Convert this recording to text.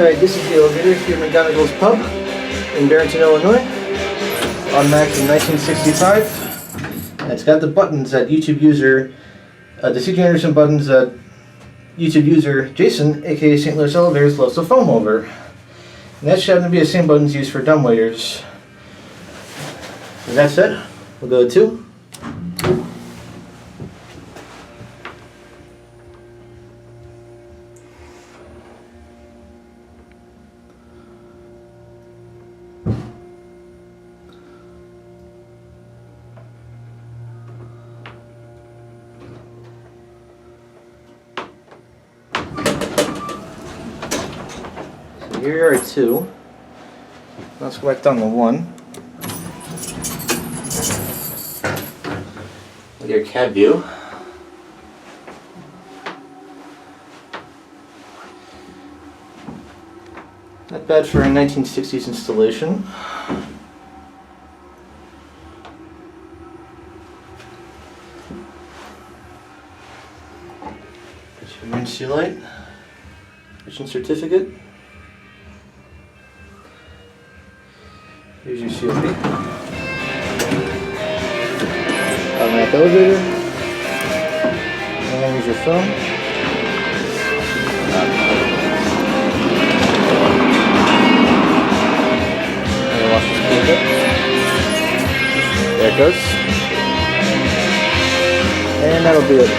Alright, this is the elevator here at McGonigal's Pub in Barrington, Illinois. Automatic from 1965. And it's got the buttons that YouTube user, the CJ Anderson buttons that YouTube user Jason, aka St. Louis Elevators, loves to foam over. And that should happen to be the same buttons used for dumbwaiters. With that said, we'll go to 2. Here are 2. Let's go back down to 1. With your cab view. Not bad for a 1960s installation. There's your emergency light. Mission certificate. Here's your COP. Automatic elevator. And here's your phone. I'm gonna wash this clean bit. There it goes. And that'll be it.